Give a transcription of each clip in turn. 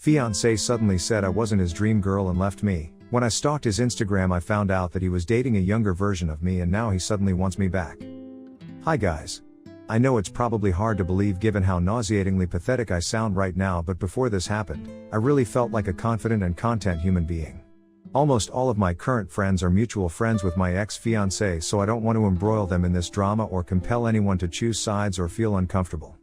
Fiancé suddenly said I wasn't his dream girl and left me. When I stalked his Instagram, I found out that he was dating a younger version of me and now he suddenly wants me back. Hi guys. I know it's probably hard to believe given how nauseatingly pathetic I sound right now, but before this happened, I really felt like a confident and content human being. Almost all of my current friends are mutual friends with my ex-fiancé, so I don't want to embroil them in this drama or compel anyone to choose sides or feel uncomfortable.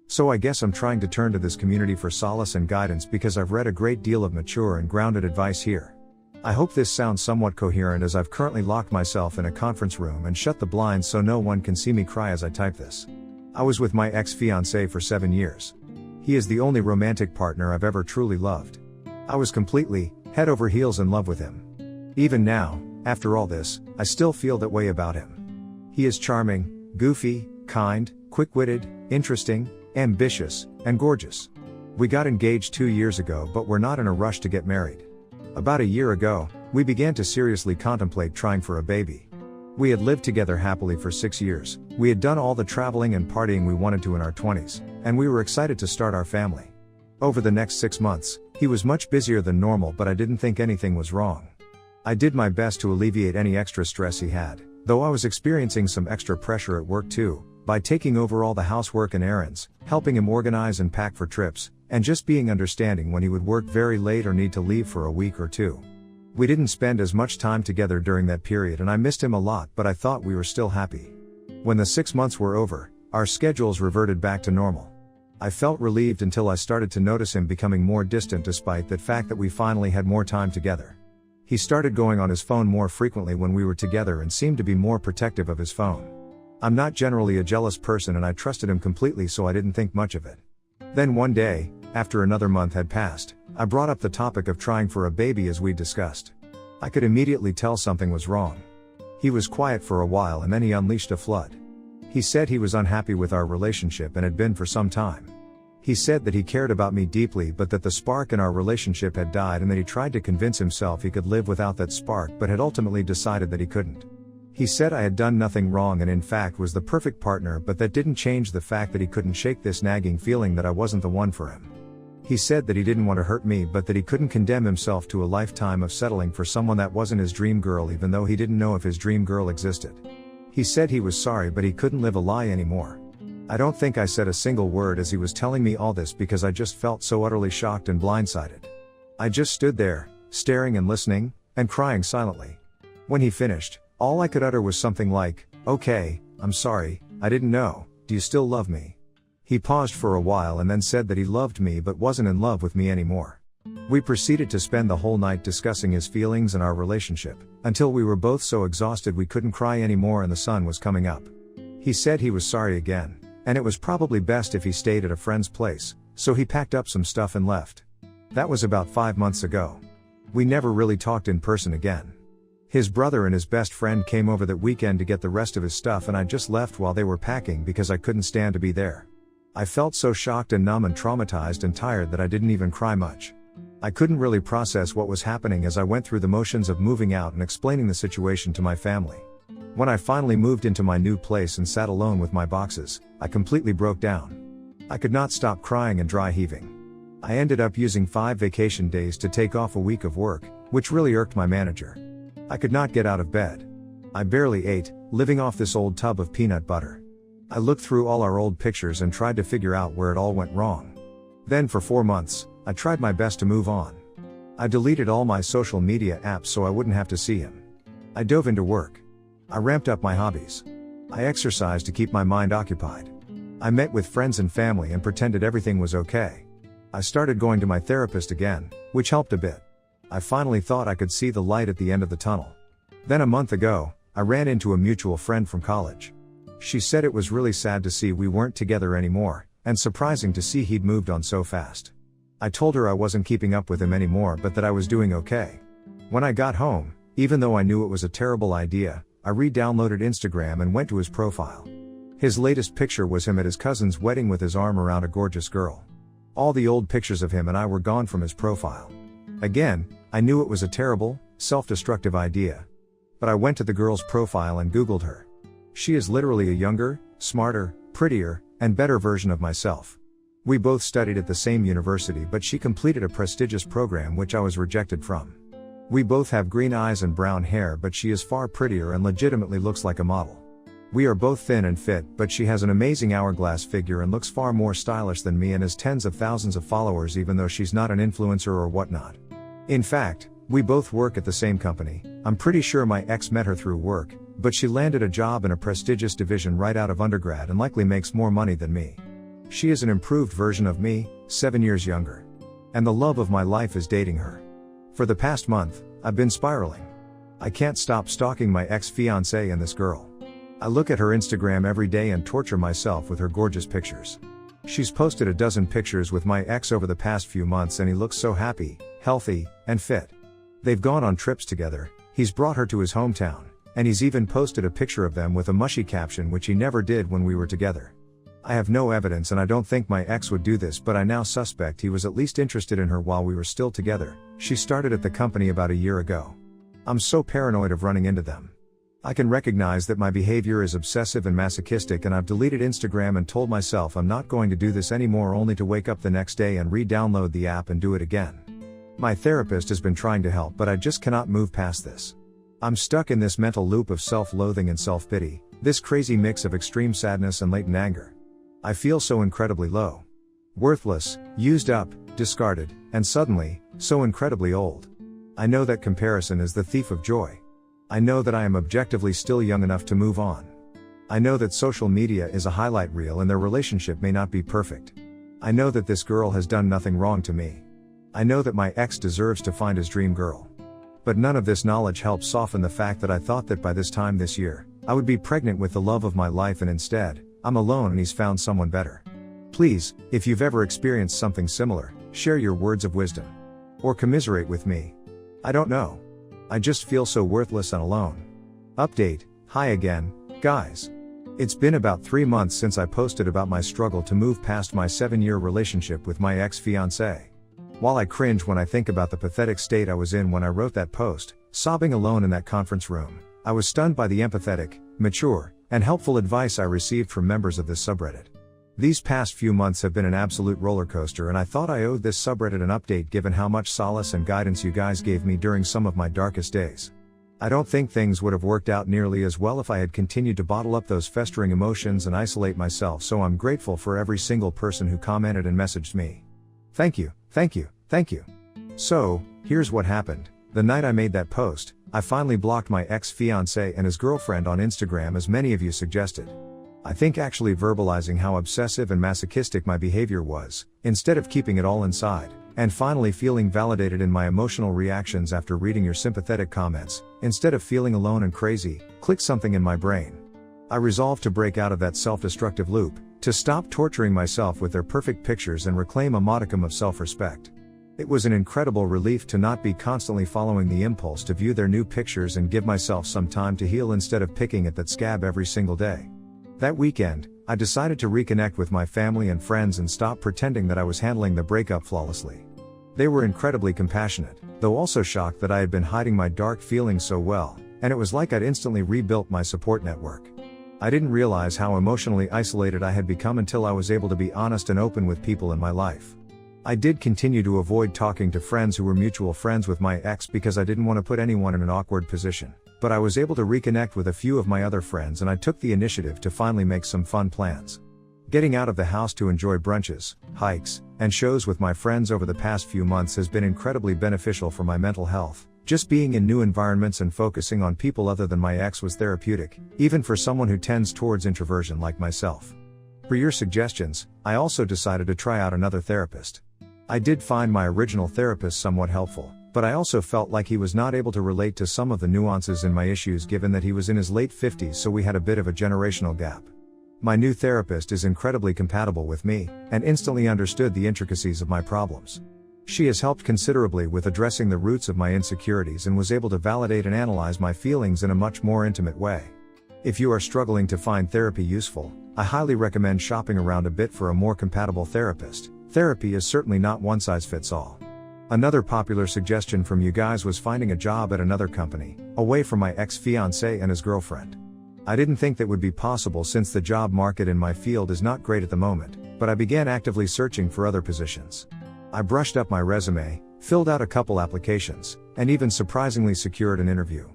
So I guess I'm trying to turn to this community for solace and guidance because I've read a great deal of mature and grounded advice here. I hope this sounds somewhat coherent as I've currently locked myself in a conference room and shut the blinds so no one can see me cry as I type this. I was with my ex-fiancé for 7 years. He is the only romantic partner I've ever truly loved. I was completely, head over heels in love with him. Even now, after all this, I still feel that way about him. He is charming, goofy, kind, quick-witted, interesting, ambitious, and gorgeous. We got engaged 2 years ago, but we're not in a rush to get married. About a year ago, we began to seriously contemplate trying for a baby. We had lived together happily for 6 years, we had done all the traveling and partying we wanted to in our 20s, and we were excited to start our family. Over the next 6 months, he was much busier than normal, but I didn't think anything was wrong. I did my best to alleviate any extra stress he had, though I was experiencing some extra pressure at work too, by taking over all the housework and errands, helping him organize and pack for trips, and just being understanding when he would work very late or need to leave for a week or two. We didn't spend as much time together during that period and I missed him a lot, but I thought we were still happy. When the 6 months were over, our schedules reverted back to normal. I felt relieved until I started to notice him becoming more distant despite the fact that we finally had more time together. He started going on his phone more frequently when we were together and seemed to be more protective of his phone. I'm not generally a jealous person and I trusted him completely, so I didn't think much of it. Then one day, after another month had passed, I brought up the topic of trying for a baby as we discussed. I could immediately tell something was wrong. He was quiet for a while and then he unleashed a flood. He said he was unhappy with our relationship and had been for some time. He said that he cared about me deeply but that the spark in our relationship had died and that he tried to convince himself he could live without that spark but had ultimately decided that he couldn't. He said I had done nothing wrong and in fact was the perfect partner, but that didn't change the fact that he couldn't shake this nagging feeling that I wasn't the one for him. He said that he didn't want to hurt me but that he couldn't condemn himself to a lifetime of settling for someone that wasn't his dream girl, even though he didn't know if his dream girl existed. He said he was sorry but he couldn't live a lie anymore. I don't think I said a single word as he was telling me all this because I just felt so utterly shocked and blindsided. I just stood there, staring and listening, and crying silently. When he finished, all I could utter was something like, "Okay, I'm sorry, I didn't know, do you still love me?" He paused for a while and then said that he loved me but wasn't in love with me anymore. We proceeded to spend the whole night discussing his feelings and our relationship, until we were both so exhausted we couldn't cry anymore and the sun was coming up. He said he was sorry again, and it was probably best if he stayed at a friend's place, so he packed up some stuff and left. That was about 5 months ago. We never really talked in person again. His brother and his best friend came over that weekend to get the rest of his stuff and I just left while they were packing because I couldn't stand to be there. I felt so shocked and numb and traumatized and tired that I didn't even cry much. I couldn't really process what was happening as I went through the motions of moving out and explaining the situation to my family. When I finally moved into my new place and sat alone with my boxes, I completely broke down. I could not stop crying and dry heaving. I ended up using 5 vacation days to take off a week of work, which really irked my manager. I could not get out of bed. I barely ate, living off this old tub of peanut butter. I looked through all our old pictures and tried to figure out where it all went wrong. Then for 4 months, I tried my best to move on. I deleted all my social media apps so I wouldn't have to see him. I dove into work. I ramped up my hobbies. I exercised to keep my mind occupied. I met with friends and family and pretended everything was okay. I started going to my therapist again, which helped a bit. I finally thought I could see the light at the end of the tunnel. Then a month ago, I ran into a mutual friend from college. She said it was really sad to see we weren't together anymore, and surprising to see he'd moved on so fast. I told her I wasn't keeping up with him anymore but that I was doing okay. When I got home, even though I knew it was a terrible idea, I re-downloaded Instagram and went to his profile. His latest picture was him at his cousin's wedding with his arm around a gorgeous girl. All the old pictures of him and I were gone from his profile. Again, I knew it was a terrible, self-destructive idea. But I went to the girl's profile and Googled her. She is literally a younger, smarter, prettier, and better version of myself. We both studied at the same university, but she completed a prestigious program which I was rejected from. We both have green eyes and brown hair, but she is far prettier and legitimately looks like a model. We are both thin and fit, but she has an amazing hourglass figure and looks far more stylish than me and has tens of thousands of followers even though she's not an influencer or whatnot. In fact, we both work at the same company. I'm pretty sure my ex met her through work, but she landed a job in a prestigious division right out of undergrad and likely makes more money than me. She is an improved version of me, 7 years younger. And the love of my life is dating her. For the past month, I've been spiraling. I can't stop stalking my ex-fiancé and this girl. I look at her Instagram every day and torture myself with her gorgeous pictures. She's posted a dozen pictures with my ex over the past few months and he looks so happy, healthy, and fit. They've gone on trips together, he's brought her to his hometown, and he's even posted a picture of them with a mushy caption which he never did when we were together. I have no evidence and I don't think my ex would do this, but I now suspect he was at least interested in her while we were still together. She started at the company about a year ago. I'm so paranoid of running into them. I can recognize that my behavior is obsessive and masochistic, and I've deleted Instagram and told myself I'm not going to do this anymore, only to wake up the next day and re-download the app and do it again. My therapist has been trying to help, but I just cannot move past this. I'm stuck in this mental loop of self-loathing and self-pity, this crazy mix of extreme sadness and latent anger. I feel so incredibly low. Worthless, used up, discarded, and suddenly, so incredibly old. I know that comparison is the thief of joy. I know that I am objectively still young enough to move on. I know that social media is a highlight reel and their relationship may not be perfect. I know that this girl has done nothing wrong to me. I know that my ex deserves to find his dream girl. But none of this knowledge helps soften the fact that I thought that by this time this year, I would be pregnant with the love of my life, and instead, I'm alone and he's found someone better. Please, if you've ever experienced something similar, share your words of wisdom. Or commiserate with me. I don't know. I just feel so worthless and alone. Update, hi again, guys. It's been about 3 months since I posted about my struggle to move past my 7-year relationship with my ex-fiancé. While I cringe when I think about the pathetic state I was in when I wrote that post, sobbing alone in that conference room, I was stunned by the empathetic, mature, and helpful advice I received from members of this subreddit. These past few months have been an absolute roller coaster, and I thought I owed this subreddit an update given how much solace and guidance you guys gave me during some of my darkest days. I don't think things would have worked out nearly as well if I had continued to bottle up those festering emotions and isolate myself, so I'm grateful for every single person who commented and messaged me. Thank you, thank you, thank you. So, here's what happened. The night I made that post, I finally blocked my ex-fiancé and his girlfriend on Instagram, as many of you suggested. I think actually verbalizing how obsessive and masochistic my behavior was, instead of keeping it all inside, and finally feeling validated in my emotional reactions after reading your sympathetic comments, instead of feeling alone and crazy, clicked something in my brain. I resolved to break out of that self-destructive loop, to stop torturing myself with their perfect pictures and reclaim a modicum of self-respect. It was an incredible relief to not be constantly following the impulse to view their new pictures and give myself some time to heal instead of picking at that scab every single day. That weekend, I decided to reconnect with my family and friends and stop pretending that I was handling the breakup flawlessly. They were incredibly compassionate, though also shocked that I had been hiding my dark feelings so well, and it was like I'd instantly rebuilt my support network. I didn't realize how emotionally isolated I had become until I was able to be honest and open with people in my life. I did continue to avoid talking to friends who were mutual friends with my ex because I didn't want to put anyone in an awkward position, but I was able to reconnect with a few of my other friends, and I took the initiative to finally make some fun plans. Getting out of the house to enjoy brunches, hikes, and shows with my friends over the past few months has been incredibly beneficial for my mental health. Just being in new environments and focusing on people other than my ex was therapeutic, even for someone who tends towards introversion like myself. For your suggestions, I also decided to try out another therapist. I did find my original therapist somewhat helpful, but I also felt like he was not able to relate to some of the nuances in my issues given that he was in his late 50s, so we had a bit of a generational gap. My new therapist is incredibly compatible with me, and instantly understood the intricacies of my problems. She has helped considerably with addressing the roots of my insecurities and was able to validate and analyze my feelings in a much more intimate way. If you are struggling to find therapy useful, I highly recommend shopping around a bit for a more compatible therapist. Therapy is certainly not one size fits all. Another popular suggestion from you guys was finding a job at another company, away from my ex-fiancé and his girlfriend. I didn't think that would be possible since the job market in my field is not great at the moment, but I began actively searching for other positions. I brushed up my resume, filled out a couple applications, and even surprisingly secured an interview.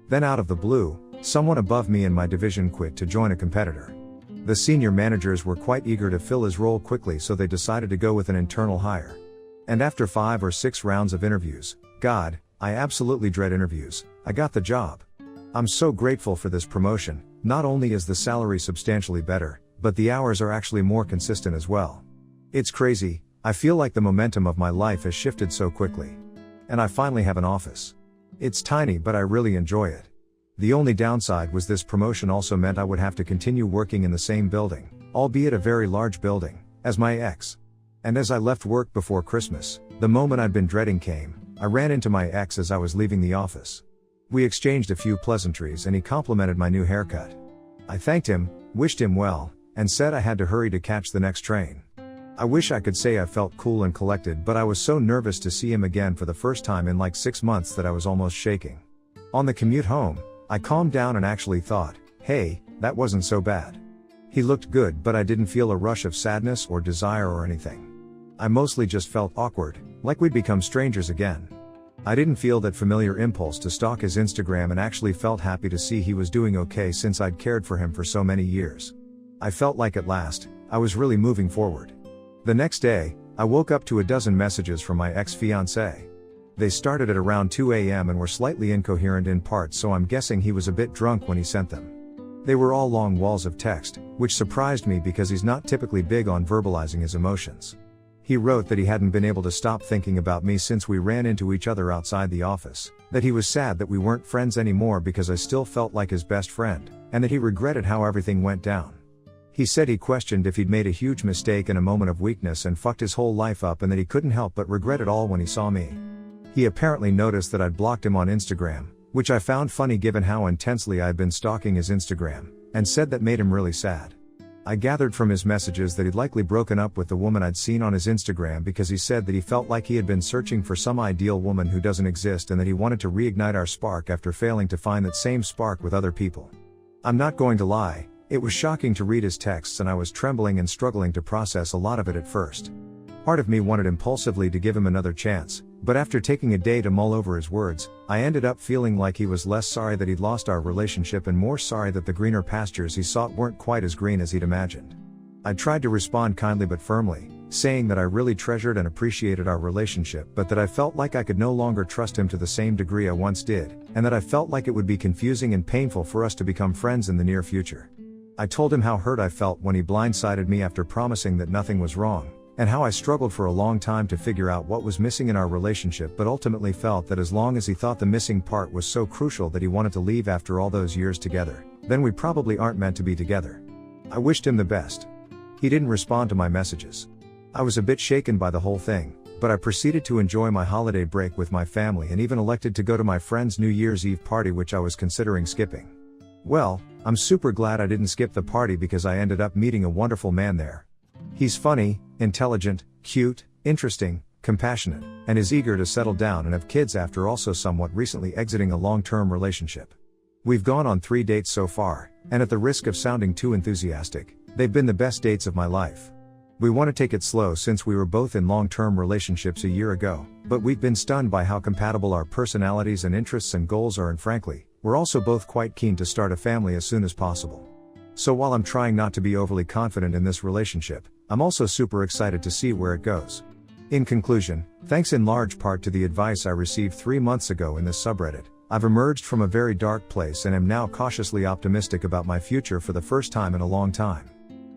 Then out of the blue, someone above me in my division quit to join a competitor. The senior managers were quite eager to fill his role quickly, so they decided to go with an internal hire. And after 5 or 6 rounds of interviews, God, I absolutely dread interviews, I got the job. I'm so grateful for this promotion. Not only is the salary substantially better, but the hours are actually more consistent as well. It's crazy, I feel like the momentum of my life has shifted so quickly. And I finally have an office. It's tiny, but I really enjoy it. The only downside was this promotion also meant I would have to continue working in the same building, albeit a very large building, as my ex. And as I left work before Christmas, the moment I'd been dreading came. I ran into my ex as I was leaving the office. We exchanged a few pleasantries and he complimented my new haircut. I thanked him, wished him well, and said I had to hurry to catch the next train. I wish I could say I felt cool and collected, but I was so nervous to see him again for the first time in like 6 months that I was almost shaking. On the commute home, I calmed down and actually thought, hey, that wasn't so bad. He looked good, but I didn't feel a rush of sadness or desire or anything. I mostly just felt awkward, like we'd become strangers again. I didn't feel that familiar impulse to stalk his Instagram and actually felt happy to see he was doing okay since I'd cared for him for so many years. I felt like at last, I was really moving forward. The next day, I woke up to a dozen messages from my ex-fiancé. They started at around 2 a.m. and were slightly incoherent in parts, so I'm guessing he was a bit drunk when he sent them. They were all long walls of text, which surprised me because he's not typically big on verbalizing his emotions. He wrote that he hadn't been able to stop thinking about me since we ran into each other outside the office, that he was sad that we weren't friends anymore because I still felt like his best friend, and that he regretted how everything went down. He said he questioned if he'd made a huge mistake in a moment of weakness and fucked his whole life up, and that he couldn't help but regret it all when he saw me. He apparently noticed that I'd blocked him on Instagram, which I found funny given how intensely I'd been stalking his Instagram, and said that made him really sad. I gathered from his messages that he'd likely broken up with the woman I'd seen on his Instagram because he said that he felt like he had been searching for some ideal woman who doesn't exist, and that he wanted to reignite our spark after failing to find that same spark with other people. I'm not going to lie, it was shocking to read his texts, and I was trembling and struggling to process a lot of it at first. Part of me wanted impulsively to give him another chance, but after taking a day to mull over his words, I ended up feeling like he was less sorry that he'd lost our relationship and more sorry that the greener pastures he sought weren't quite as green as he'd imagined. I tried to respond kindly but firmly, saying that I really treasured and appreciated our relationship, but that I felt like I could no longer trust him to the same degree I once did, and that I felt like it would be confusing and painful for us to become friends in the near future. I told him how hurt I felt when he blindsided me after promising that nothing was wrong, and how I struggled for a long time to figure out what was missing in our relationship, but ultimately felt that as long as he thought the missing part was so crucial that he wanted to leave after all those years together, then we probably aren't meant to be together. I wished him the best. He didn't respond to my messages. I was a bit shaken by the whole thing, but I proceeded to enjoy my holiday break with my family and even elected to go to my friend's New Year's Eve party, which I was considering skipping. Well, I'm super glad I didn't skip the party because I ended up meeting a wonderful man there. He's funny, intelligent, cute, interesting, compassionate, and is eager to settle down and have kids after also somewhat recently exiting a long-term relationship. We've gone on 3 dates so far, and at the risk of sounding too enthusiastic, they've been the best dates of my life. We want to take it slow since we were both in long-term relationships a year ago, but we've been stunned by how compatible our personalities and interests and goals are, and frankly, we're also both quite keen to start a family as soon as possible. So while I'm trying not to be overly confident in this relationship, I'm also super excited to see where it goes. In conclusion, thanks in large part to the advice I received 3 months ago in this subreddit, I've emerged from a very dark place and am now cautiously optimistic about my future for the first time in a long time.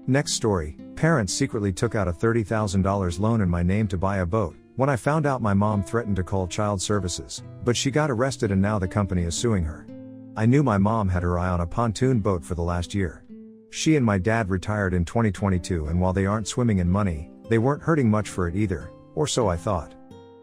Next story, parents secretly took out a $30,000 loan in my name to buy a boat. When I found out, my mom threatened to call child services, but she got arrested and now the company is suing her. I knew my mom had her eye on a pontoon boat for the last year. She and my dad retired in 2022, and while they aren't swimming in money, they weren't hurting much for it either, or so I thought.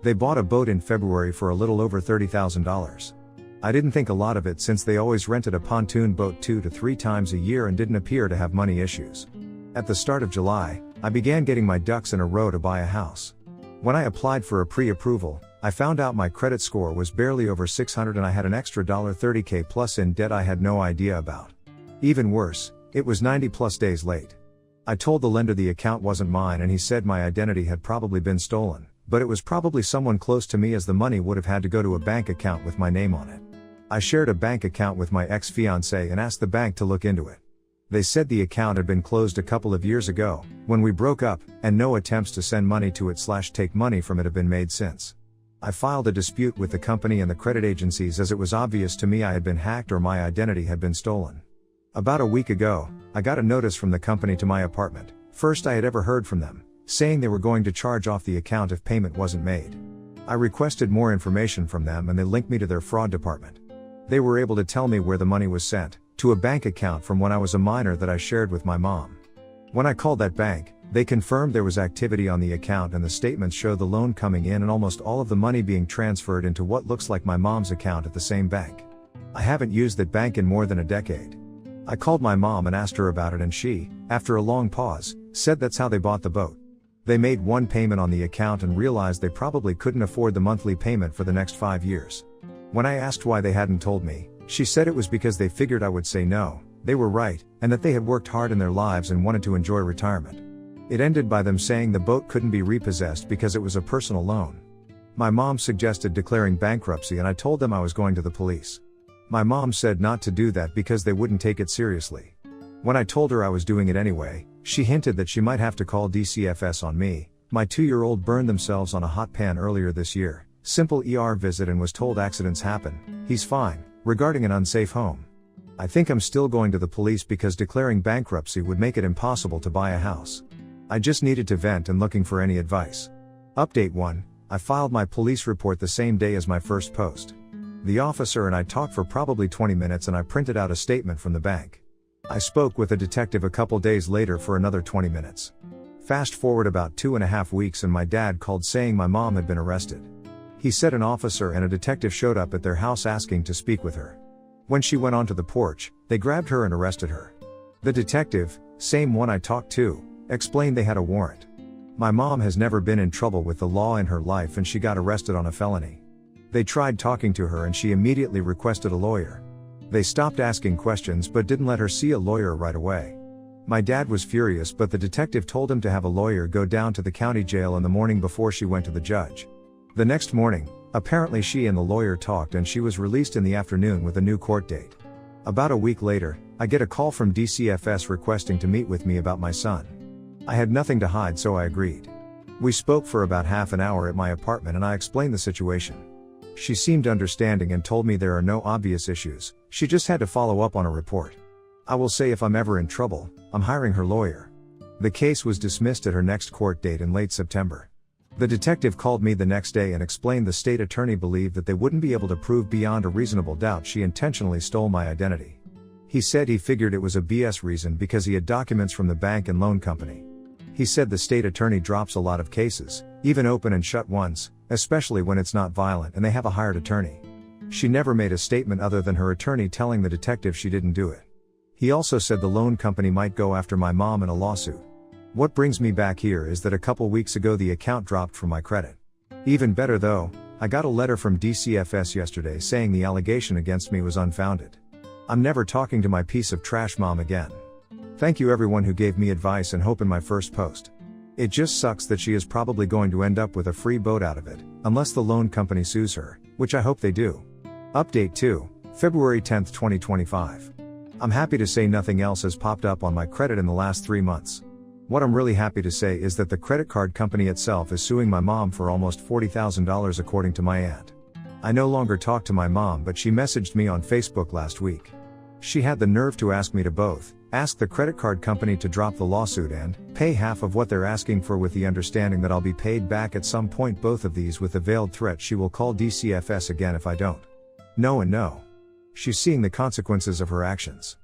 They bought a boat in February for a little over $30,000. I didn't think a lot of it since they always rented a pontoon boat 2 to 3 times a year and didn't appear to have money issues. At the start of July, I began getting my ducks in a row to buy a house. When I applied for a pre-approval, I found out my credit score was barely over 600 and I had an extra $30K plus in debt I had no idea about. Even worse, it was 90 plus days late. I told the lender the account wasn't mine and he said my identity had probably been stolen, but it was probably someone close to me as the money would have had to go to a bank account with my name on it. I shared a bank account with my ex-fiancé and asked the bank to look into it. They said the account had been closed a couple of years ago, when we broke up, and no attempts to send money to it/take money from it have been made since. I filed a dispute with the company and the credit agencies as it was obvious to me I had been hacked or my identity had been stolen. About a week ago, I got a notice from the company to my apartment, first I had ever heard from them, saying they were going to charge off the account if payment wasn't made. I requested more information from them and they linked me to their fraud department. They were able to tell me where the money was sent, to a bank account from when I was a minor that I shared with my mom. When I called that bank, they confirmed there was activity on the account and the statements show the loan coming in and almost all of the money being transferred into what looks like my mom's account at the same bank. I haven't used that bank in more than a decade. I called my mom and asked her about it and she, after a long pause, said that's how they bought the boat. They made one payment on the account and realized they probably couldn't afford the monthly payment for the next 5 years. When I asked why they hadn't told me, she said it was because they figured I would say no, they were right, and that they had worked hard in their lives and wanted to enjoy retirement. It ended by them saying the boat couldn't be repossessed because it was a personal loan. My mom suggested declaring bankruptcy and I told them I was going to the police. My mom said not to do that because they wouldn't take it seriously. When I told her I was doing it anyway, she hinted that she might have to call DCFS on me. My 2-year-old burned themselves on a hot pan earlier this year. Simple ER visit and was told accidents happen, he's fine, regarding an unsafe home. I think I'm still going to the police because declaring bankruptcy would make it impossible to buy a house. I just needed to vent and looking for any advice. Update 1, I filed my police report the same day as my first post. The officer and I talked for probably 20 minutes and I printed out a statement from the bank. I spoke with a detective a couple days later for another 20 minutes. Fast forward about 2.5 weeks and my dad called saying my mom had been arrested. He said an officer and a detective showed up at their house asking to speak with her. When she went onto the porch, they grabbed her and arrested her. The detective, same one I talked to, explained they had a warrant. My mom has never been in trouble with the law in her life and she got arrested on a felony. They tried talking to her and she immediately requested a lawyer. They stopped asking questions but didn't let her see a lawyer right away. My dad was furious but the detective told him to have a lawyer go down to the county jail in the morning before she went to the judge. The next morning, apparently she and the lawyer talked and she was released in the afternoon with a new court date. About a week later, I get a call from DCFS requesting to meet with me about my son. I had nothing to hide so I agreed. We spoke for about half an hour at my apartment and I explained the situation. She seemed understanding and told me there are no obvious issues, she just had to follow up on a report. I will say if I'm ever in trouble, I'm hiring her lawyer. The case was dismissed at her next court date in late September. The detective called me the next day and explained the state attorney believed that they wouldn't be able to prove beyond a reasonable doubt she intentionally stole my identity. He said he figured it was a BS reason because he had documents from the bank and loan company. He said the state attorney drops a lot of cases, even open and shut ones, especially when it's not violent and they have a hired attorney. She never made a statement other than her attorney telling the detective she didn't do it. He also said the loan company might go after my mom in a lawsuit. What brings me back here is that a couple weeks ago the account dropped from my credit. Even better though, I got a letter from DCFS yesterday saying the allegation against me was unfounded. I'm never talking to my piece of trash mom again. Thank you everyone who gave me advice and hope in my first post. It just sucks that she is probably going to end up with a free boat out of it, unless the loan company sues her, which I hope they do. Update 2, February 10, 2025. I'm happy to say nothing else has popped up on my credit in the last 3 months. What I'm really happy to say is that the credit card company itself is suing my mom for almost $40,000 according to my aunt. I no longer talk to my mom but she messaged me on Facebook last week. She had the nerve to ask me to both ask the credit card company to drop the lawsuit and pay half of what they're asking for with the understanding that I'll be paid back at some point, both of these with the veiled threat she will call DCFS again if I don't. No and no. She's seeing the consequences of her actions.